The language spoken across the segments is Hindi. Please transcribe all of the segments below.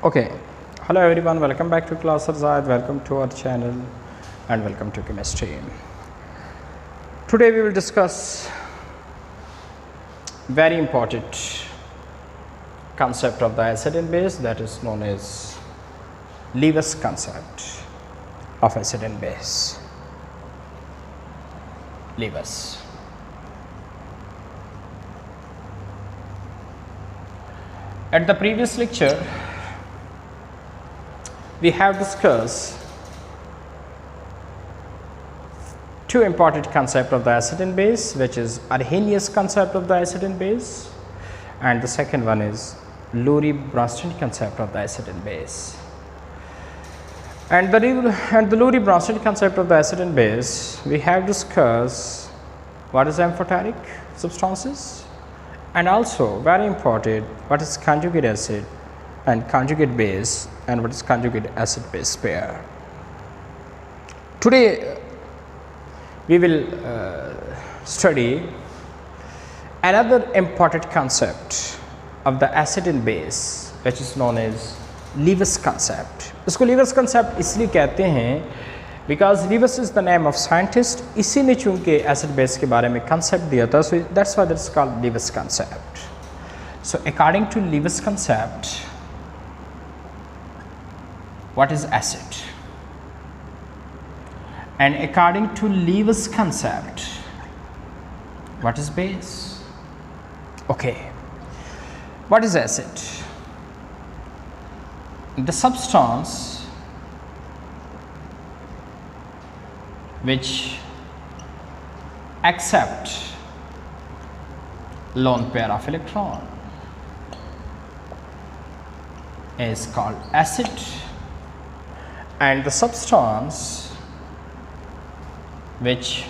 Okay, hello everyone, welcome back to class Arzad, welcome to our channel and welcome to chemistry. Today we will discuss very important concept of the acid and base, that is known as Lewis concept of acid and base. Lewis. At the previous lecture, we have discussed two important concepts of the acid and base, which is Arrhenius concept of the acid and base, and the second one is Lurie-Bronsted concept of the acid and base. And the Lurie-Bronsted concept of the acid and base, we have discussed what is amphoteric substances, and also very important, what is conjugate acid and conjugate base, and what is conjugate acid base pair. Today we will study another important concept of the acid and base, which is known as Lewis concept. इसको Lewis concept इसलिए कहते हैं because Lewis is the name of scientist, इसी ने चूंकि acid base के बारे में concept दिया था, so that's why it's called Lewis concept. So according to Lewis concept, what is acid? And according to Lewis concept, what is base? Okay, what is acid? The substance which accept lone pair of electron is called acid, and the substance which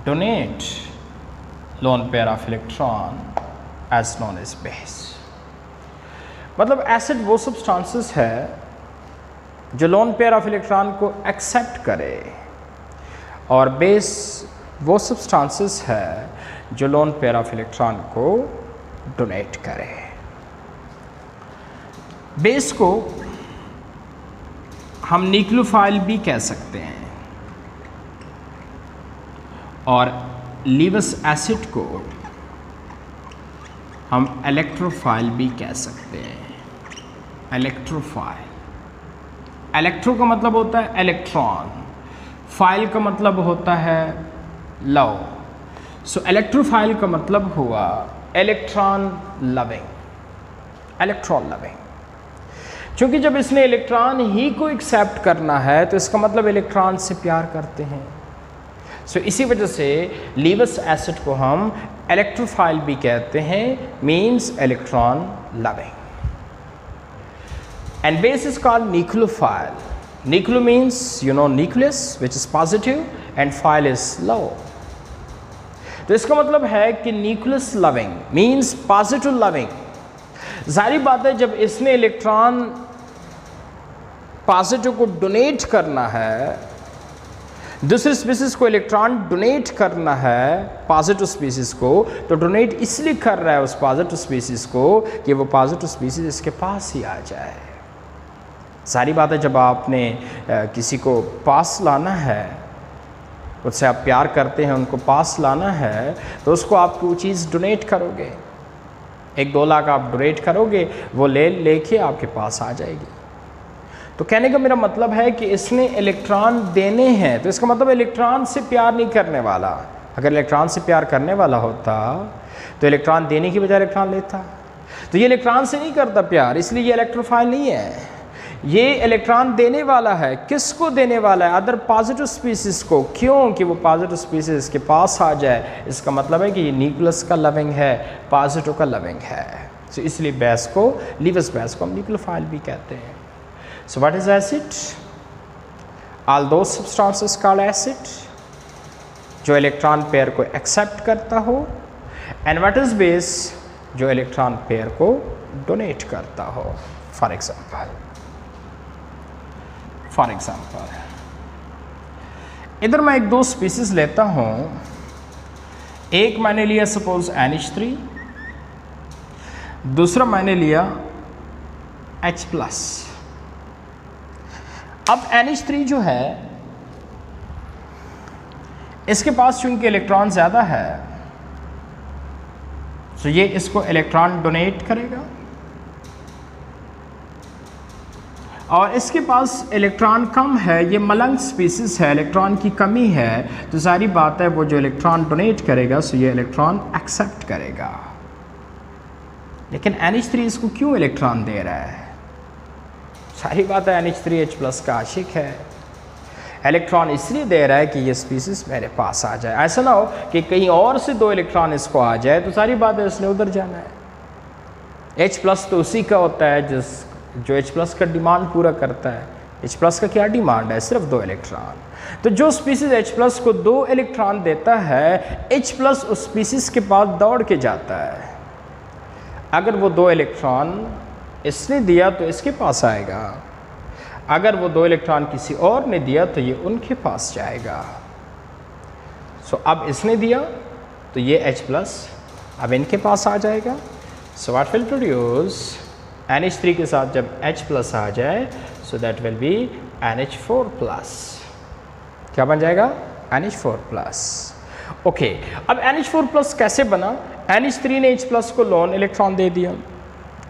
donate lone pair of electron as known as base. मतलब एसिड वो सब्सटेंसेस है जो लोन पेयर ऑफ इलेक्ट्रॉन को एक्सेप्ट करे, और बेस वो सब्सटेंसेस है जो लोन पेयर ऑफ इलेक्ट्रॉन को डोनेट करे. बेस को हम न्यूक्लियोफाइल भी कह सकते हैं, और लीवस एसिड को हम इलेक्ट्रोफाइल भी कह सकते हैं. इलेक्ट्रोफाइल, इलेक्ट्रो का मतलब होता है इलेक्ट्रॉन, फाइल का मतलब होता है लव. सो इलेक्ट्रोफाइल का मतलब हुआ इलेक्ट्रॉन लविंग, इलेक्ट्रॉन लविंग. क्योंकि जब इसने इलेक्ट्रॉन ही को एक्सेप्ट करना है तो इसका मतलब इलेक्ट्रॉन से प्यार करते हैं. सो इसी वजह से लीवस एसिड को हम इलेक्ट्रोफाइल भी कहते हैं, means electron loving. And base is called nucleophile. Nucleo means nucleus which is positive and phile is low. तो इसका मतलब है कि nucleus loving means positive loving. जारी बात है जब इसने इलेक्ट्रॉन पॉजिटिव को डोनेट करना है, दूसरे स्पीसीज को इलेक्ट्रॉन डोनेट करना है पॉजिटिव स्पीसीज को, तो डोनेट इसलिए कर रहा है उस पॉजिटिव स्पीसीज को कि वो पॉजिटिव स्पीसीज इसके पास ही आ जाए. सारी बात है जब आपने किसी को पास लाना है, उससे आप प्यार करते हैं, उनको पास लाना है, तो उसको आप वो चीज़ डोनेट करोगे, 1-2 लाख आप डोनेट करोगे, वो लेके आपके पास आ जाएगी. तो कहने का मेरा मतलब है कि इसने इलेक्ट्रॉन देने हैं, तो इसका मतलब इलेक्ट्रॉन से प्यार नहीं करने वाला. अगर इलेक्ट्रॉन से प्यार करने वाला होता तो इलेक्ट्रॉन देने की बजाय इलेक्ट्रॉन लेता. तो ये इलेक्ट्रॉन से नहीं करता प्यार, इसलिए ये इलेक्ट्रोफाइल नहीं है. ये इलेक्ट्रॉन देने वाला है. किसको देने वाला है? अदर पॉजिटिव स्पीसीज को. क्यों? कि वो पॉजिटिव स्पीसीज के पास आ जाए. इसका मतलब है कि ये न्यूक्लियस का लविंग है, पॉजिटिव का लविंग है. तो इसलिए बेस को, लीवस बेस को हम न्यूक्लियोफाइल भी कहते हैं. So what is acid? All those substances called acid जो इलेक्ट्रॉन पेयर को एक्सेप्ट करता हो, एंड व्हाट इज बेस? जो इलेक्ट्रॉन पेयर को डोनेट करता हो. फॉर एग्जाम्पल इधर मैं 1-2 स्पीसीज लेता हूँ. एक मैंने लिया सपोज NH3, दूसरा मैंने लिया H प्लस। अब NH3 जो है इसके पास चूंकि इलेक्ट्रॉन ज़्यादा है तो ये इसको इलेक्ट्रॉन डोनेट करेगा, और इसके पास इलेक्ट्रॉन कम है, ये मलंग स्पीसीज है, इलेक्ट्रॉन की कमी है, तो सारी बात है वो जो इलेक्ट्रॉन डोनेट करेगा सो ये इलेक्ट्रॉन एक्सेप्ट करेगा। लेकिन NH3 इसको क्यों इलेक्ट्रॉन दे रहा है? सारी बात है NH3 H+ का आशिक है, इलेक्ट्रॉन इसलिए दे रहा है कि ये स्पीसीज मेरे पास आ जाए। ऐसा ना हो कि कहीं और से 2 इलेक्ट्रॉन इसको आ जाए, तो सारी बात है इसने उधर जाना है। H+ तो उसी का होता है जो H+ का डिमांड पूरा करता है। H+ का क्या डिमांड है? सिर्फ 2 इलेक्ट्रॉन। तो जो स्पीसीज H+ को 2 इलेक्ट्रॉन देता है, H+ उस स्पीसीज के पास दौड़ के जाता है। अगर वो 2 इलेक्ट्रॉन इसने दिया तो इसके पास आएगा, अगर वो 2 इलेक्ट्रॉन किसी और ने दिया तो ये उनके पास जाएगा। सो अब इसने दिया तो ये H+ अब इनके पास आ जाएगा। So what will produce NH3 के साथ जब H+ आ जाए so that will be NH4+। क्या बन जाएगा? NH4+। ओके, अब NH4+ कैसे बना? NH3 ने H+ को लोन इलेक्ट्रॉन दे दिया,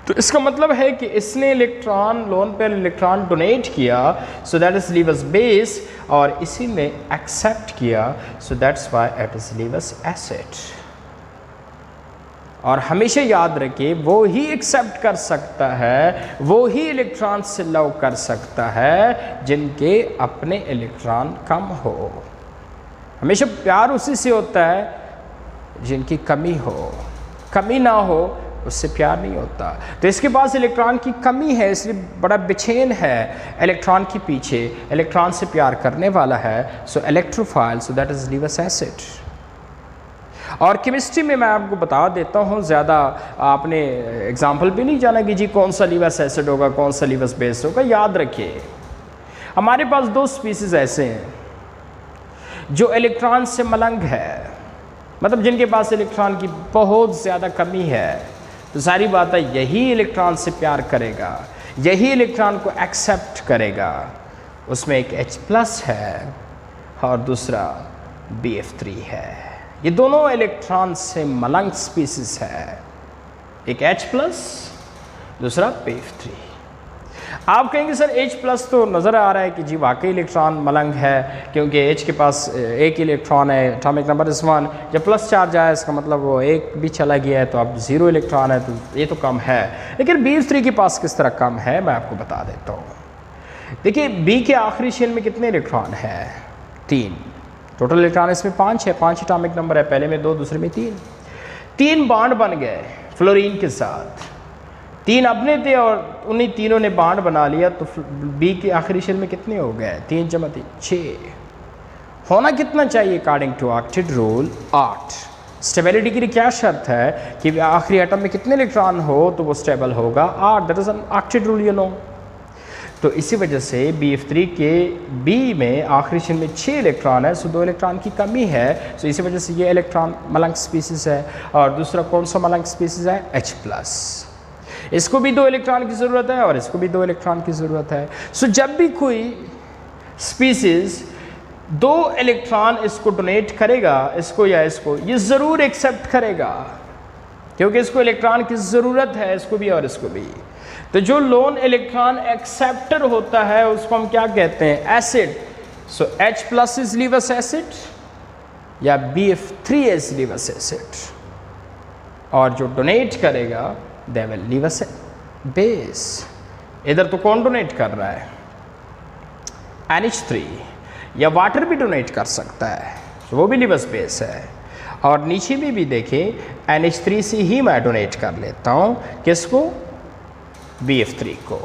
तो इसका मतलब है कि इसने इलेक्ट्रॉन लोन पर इलेक्ट्रॉन डोनेट किया, so that is Lewis base, और इसी ने एक्सेप्ट किया, so that's why it is Lewis acid. और हमेशा याद रखिए वो ही एक्सेप्ट कर सकता है, वो ही इलेक्ट्रॉन से लव कर सकता है जिनके अपने इलेक्ट्रॉन कम हो। हमेशा प्यार उसी से होता है जिनकी कमी हो, कमी ना हो उससे प्यार नहीं होता। तो इसके पास इलेक्ट्रॉन की कमी है, इसलिए बड़ा बेचैन है इलेक्ट्रॉन के पीछे, इलेक्ट्रॉन से प्यार करने वाला है, so electrophile, so that is Lewis acid. और केमिस्ट्री में मैं आपको बता देता हूँ, ज़्यादा आपने एग्जाम्पल भी नहीं जाना कि जी कौन सा लीवस एसिड होगा, कौन सा लीवस बेस होगा। याद रखिए हमारे पास 2 स्पीसीज ऐसे हैं जो इलेक्ट्रॉन से मलंग है, मतलब जिनके पास इलेक्ट्रॉन की बहुत ज़्यादा कमी है। तो सारी बात है यही इलेक्ट्रॉन से प्यार करेगा, यही इलेक्ट्रॉन को एक्सेप्ट करेगा। उसमें एक H+ है और दूसरा BF3 है। ये दोनों इलेक्ट्रॉन से मलंग स्पीसीज है, एक H+, दूसरा BF3। आप कहेंगे सर H+ तो नज़र आ रहा है कि जी वाकई इलेक्ट्रॉन मलंग है, क्योंकि H के पास एक इलेक्ट्रॉन है, एटॉमिक नंबर इज 1, जब प्लस चार्ज आया इसका मतलब वो एक भी चला गया है, तो अब 0 इलेक्ट्रॉन है, तो ये तो कम है। लेकिन BF3 के पास किस तरह कम है मैं आपको बता देता हूँ। देखिए B के आखिरी शेल में कितने इलेक्ट्रॉन है? 3। टोटल इलेक्ट्रॉन इसमें 5 है, 5 एटॉमिक नंबर है, पहले में 2 दूसरे में 3 बॉन्ड बन गए फ्लोरीन के साथ। 3 अपने थे और उन्हीं तीनों ने बॉन्ड बना लिया, तो बी के आखिरी शेल में कितने हो गए? 3 × 3 6। होना कितना चाहिए according to octet rule? 8। Stability के लिए क्या शर्त है कि आखिरी एटम में कितने इलेक्ट्रॉन हो तो वो स्टेबल होगा? 8। That is an octet rule, you know. तो इसी वजह से BF3 के B में आखिरी शेल में 6 इलेक्ट्रॉन है, सो 2 इलेक्ट्रॉन की कमी है। सो इसी वजह से ये इलेक्ट्रॉन मलंग स्पीसीज है। और दूसरा कौन सा मलंग स्पीसीज है? H+। इसको भी 2 इलेक्ट्रॉन की ज़रूरत है और इसको भी 2 इलेक्ट्रॉन की ज़रूरत है। सो जब भी कोई स्पीसीज 2 इलेक्ट्रॉन इसको डोनेट करेगा, इसको या इसको, ये ज़रूर एक्सेप्ट करेगा, क्योंकि इसको इलेक्ट्रॉन की ज़रूरत है, इसको भी और इसको भी। तो जो लोन इलेक्ट्रॉन एक्सेप्टर होता है उसको हम क्या कहते हैं? Acid. So H+ is Lewis acid या BF3 इज लीवस एसिड, और जो डोनेट करेगा दे विल लीवस बेस। इधर तो कौन डोनेट कर रहा है? NH3, या वाटर भी डोनेट कर सकता है, तो वो भी लीवस बेस है। और नीचे में भी देखें NH3 से ही मैं डोनेट कर लेता हूँ, किसको? BF3 को।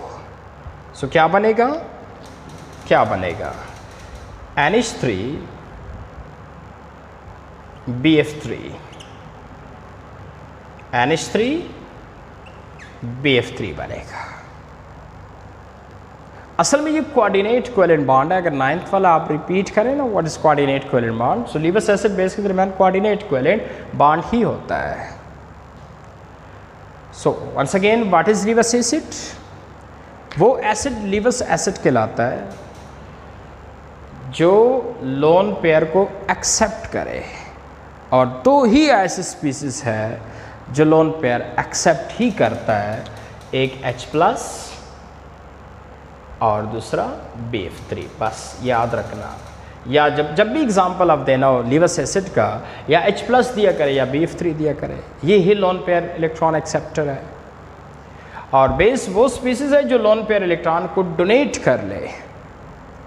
सो क्या बनेगा? क्या बनेगा? NH3 BF3, NH3 BF3 बनेगा। असल में ये कोऑर्डिनेट कोवेलेंट बॉन्ड है। अगर 9th वाला आप रिपीट करें ना, what is coordinate covalent bond? So Lewis acid base के दरमियान कोऑर्डिनेट कोवेलेंट बॉन्ड ही होता है। So once again what is Lewis acid? वो एसिड लीवस एसिड कहलाता है जो लोन पेयर को एक्सेप्ट करे, और दो ही ऐसे स्पीसीज है जो लोन पेयर एक्सेप्ट ही करता है, एक H+ और दूसरा BF3। बस याद रखना, या जब भी एग्जांपल आप देना हो लीवस एसिड का, या H+ दिया करे या BF3 दिया करे, ये ही लोन पेयर इलेक्ट्रॉन एक्सेप्टर है। और बेस वो स्पीसीज है जो लोन पेयर इलेक्ट्रॉन को डोनेट कर ले,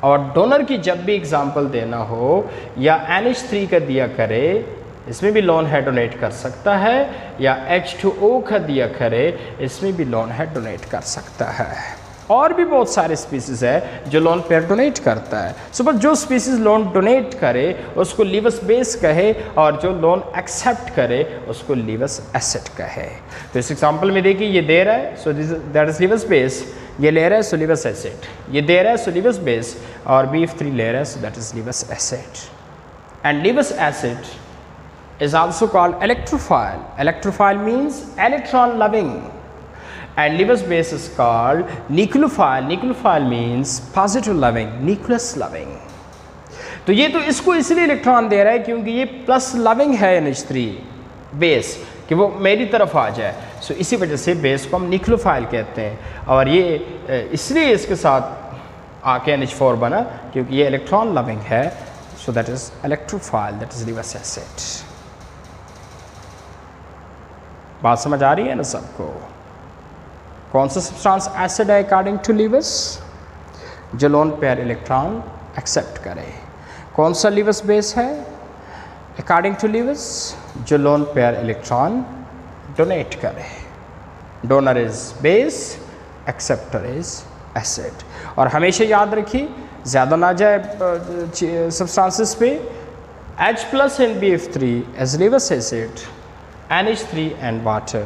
और डोनर की जब भी एग्जांपल देना हो, या NH3 का दिया करे, इसमें भी लोन है डोनेट कर सकता है, या H2O का दिया करे, इसमें भी लोन है डोनेट कर सकता है। और भी बहुत सारे स्पीसीज है जो लोन पेयर डोनेट करता है। सो बस जो स्पीसीज लोन डोनेट करे उसको लीवस बेस कहे, और जो लोन एक्सेप्ट करे उसको लीवस एसिड कहे। तो इस एग्जांपल में देखिए ये दे रहा है, so that is Lewis base, ये ले रहा है सो लीवस एसिड, ये दे रहा है सो लीवस बेस, और BF3 ले रहा है so that is Lewis acid. And Lewis acid is also called electrophile. Electrophile means electron loving, and Lewis base is called nucleophile. Nucleophile means positive loving, nucleus loving. तो ये तो इसको इसलिए इलेक्ट्रॉन दे रहा है क्योंकि ये प्लस लविंग है NH3 बेस, कि वो मेरी तरफ आ जाए। सो इसी वजह से बेस को हम न्यूक्लियोफाइल कहते हैं, और ये इसलिए इसके साथ आके NH4 बना क्योंकि ये इलेक्ट्रॉन लविंग है। So that is electrophile, that is Lewis acid. बात समझ आ रही है ना सबको? कौन सा सब्सटेंस एसिड है अकॉर्डिंग टू लीवस? जो लोन पेयर इलेक्ट्रॉन एक्सेप्ट करे। कौन सा लीवस बेस है अकॉर्डिंग टू लीवस? जो लोन पेयर इलेक्ट्रॉन डोनेट करे। Donor is base, acceptor is acid. और हमेशा याद रखिए, ज़्यादा ना जाए सब्सटेंसेस पे। H+ and BF3 as Lewis acid, NH3 and water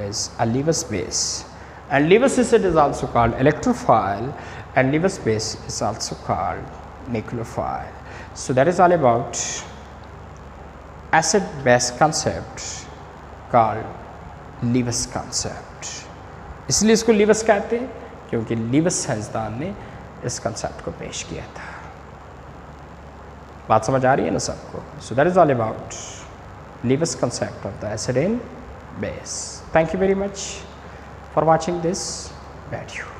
is a Lewis base, and Lewis acid is also called electrophile, and Lewis base is also called nucleophile. So that is all about acid base concept called Lewis concept. इसलिए इसको लीवस कहते हैं क्योंकि लीवस साइंसदान ने इस कंसेप्ट को पेश किया था। बात समझ आ रही है ना सबको? सो that is all about Lewis concept of the acid and base. Thank you very much for watching this video.